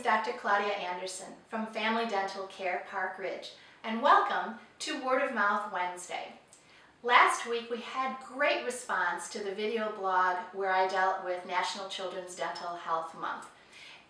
is Dr. Claudia Anderson from Family Dental Care Park Ridge, and welcome to Word of Mouth Wednesday. Last week we had great response to the video blog where I dealt with National Children's Dental Health Month.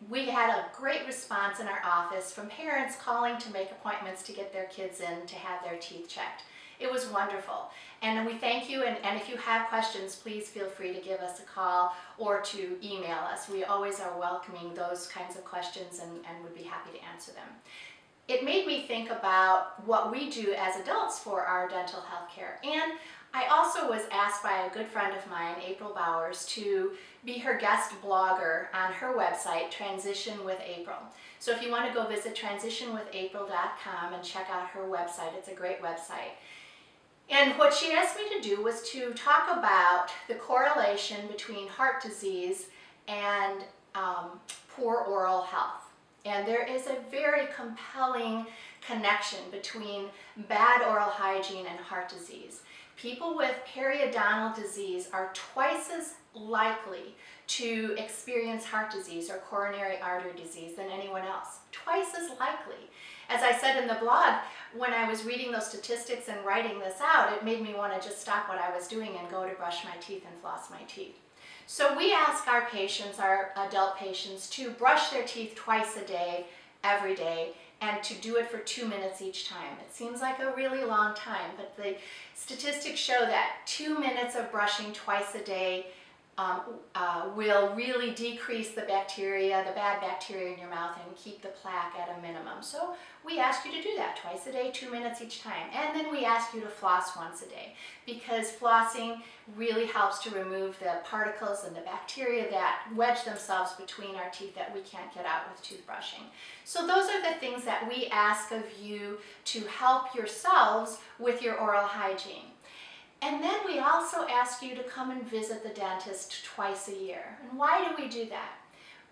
We had a great response in our office from parents calling to make appointments to get their kids in to have their teeth checked. It was wonderful, and we thank you, and if you have questions, please feel free to give us a call or to email us. We always are welcoming those kinds of questions and would be happy to answer them. It made me think about what we do as adults for our dental health care, and I also was asked by a good friend of mine, April Bowers, to be her guest blogger on her website, Transition with April. So if you want to go visit transitionwithapril.com and check out her website, it's a great website. And what she asked me to do was to talk about the correlation between heart disease and poor oral health. And there is a very compelling connection between bad oral hygiene and heart disease. People with periodontal disease are twice as likely to experience heart disease or coronary artery disease than anyone else. Twice as likely. As I said in the blog, when I was reading those statistics and writing this out, it made me want to just stop what I was doing and go to brush my teeth and floss my teeth. So we ask our patients, our adult patients, to brush their teeth twice a day, every day, and to do it for 2 minutes each time. It seems like a really long time, but the statistics show that 2 minutes of brushing twice a day will really decrease the bacteria, the bad bacteria in your mouth, and keep the plaque at a minimum. So we ask you to do that twice a day, 2 minutes each time. And then we ask you to floss once a day, because flossing really helps to remove the particles and the bacteria that wedge themselves between our teeth that we can't get out with toothbrushing. So those are the things that we ask of you to help yourselves with your oral hygiene. And then we also ask you to come and visit the dentist twice a year. And why do we do that?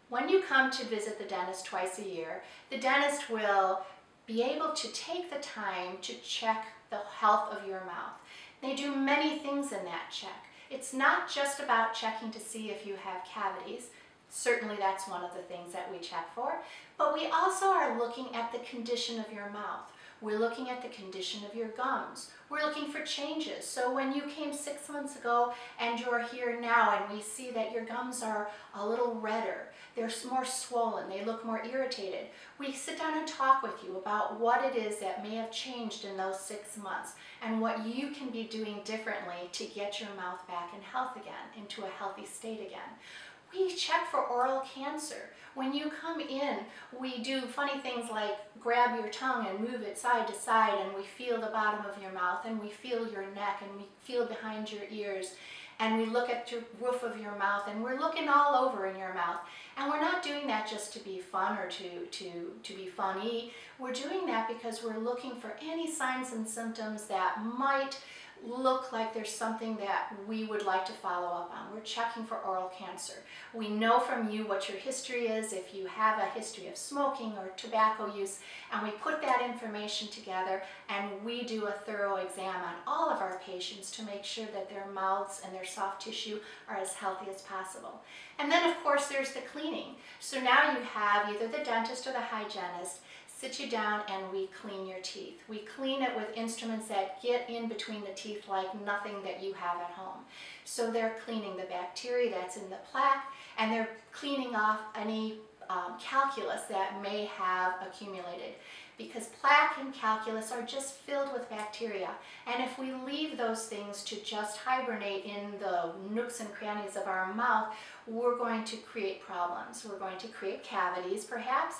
When you come to visit the dentist twice a year, the dentist will be able to take the time to check the health of your mouth. They do many things in that check. It's not just about checking to see if you have cavities. Certainly that's one of the things that we check for. But we also are looking at the condition of your mouth. We're looking at the condition of your gums. We're looking for changes. So when you came 6 months ago and you're here now and we see that your gums are a little redder, they're more swollen, they look more irritated, we sit down and talk with you about what it is that may have changed in those 6 months and what you can be doing differently to get your mouth back in health again, into a healthy state again. We check for oral cancer. When you come in, we do funny things like grab your tongue and move it side to side, and we feel the bottom of your mouth, and we feel your neck, and we feel behind your ears, and we look at your roof of your mouth, and we're looking all over in your mouth. And we're not doing that just to be fun or to be funny. We're doing that because we're looking for any signs and symptoms that might look like there's something that we would like to follow up on. We're checking for oral cancer. We know from you what your history is, if you have a history of smoking or tobacco use, and we put that information together and we do a thorough exam on all of our patients to make sure that their mouths and their soft tissue are as healthy as possible. And then of course there's the cleaning. So now you have either the dentist or the hygienist sit you down and we clean your teeth. We clean it with instruments that get in between the teeth like nothing that you have at home. So they're cleaning the bacteria that's in the plaque, and they're cleaning off any calculus that may have accumulated, because plaque and calculus are just filled with bacteria. And if we leave those things to just hibernate in the nooks and crannies of our mouth, we're going to create problems. We're going to create cavities perhaps,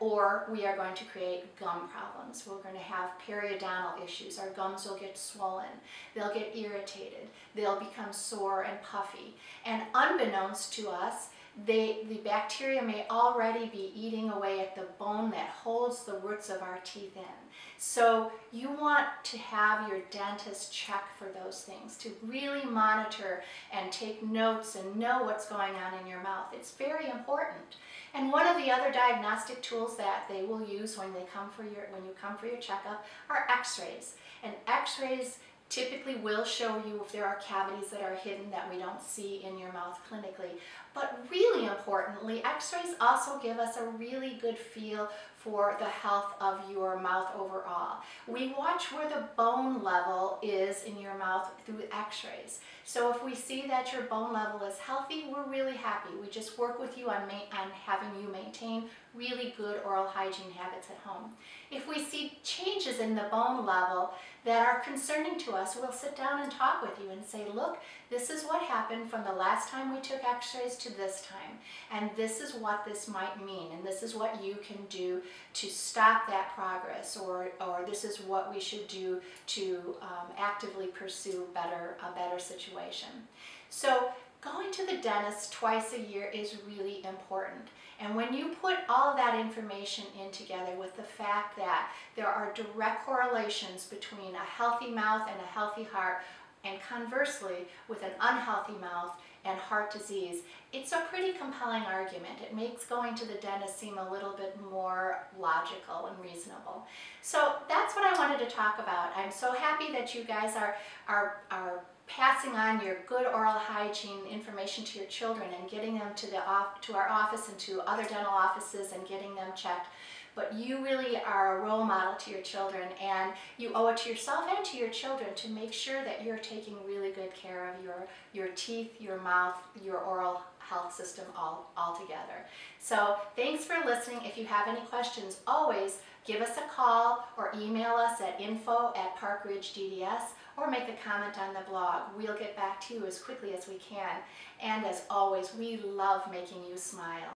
or we are going to create gum problems. We're going to have periodontal issues. Our gums will get swollen. They'll get irritated. They'll become sore and puffy. And unbeknownst to us, the bacteria may already be eating away at the bone that holds the roots of our teeth in. So you want to have your dentist check for those things, to really monitor and take notes and know what's going on in your mouth. It's very important. And one of the other diagnostic tools that they will use when you come for your checkup are x-rays. And x-rays typically will show you if there are cavities that are hidden that we don't see in your mouth clinically. But really importantly, x-rays also give us a really good feel for the health of your mouth overall. We watch where the bone level is in your mouth through x-rays. So if we see that your bone level is healthy, we're really happy. We just work with you on having you maintain really good oral hygiene habits at home. If we see changes in the bone level that are concerning to us, we'll sit down and talk with you and say, look, this is what happened from the last time we took x-rays to this time, and this is what this might mean, and this is what you can do to stop that progress, or this is what we should do to actively pursue a better situation. So going to the dentist twice a year is really important. And when you put all of that information in together with the fact that there are direct correlations between a healthy mouth and a healthy heart, and conversely with an unhealthy mouth and heart disease, it's a pretty compelling argument. It makes going to the dentist seem a little bit more logical and reasonable. So that's what I wanted to talk about. I'm so happy that you guys are passing on your good oral hygiene information to your children and getting them to our office and to other dental offices and getting them checked. But you really are a role model to your children, and you owe it to yourself and to your children to make sure that you're taking really good care of your teeth, your mouth, your oral health system all together. So thanks for listening. If you have any questions, always give us a call or email us at info@ParkRidgeDDS, or make a comment on the blog. We'll get back to you as quickly as we can. And as always, we love making you smile.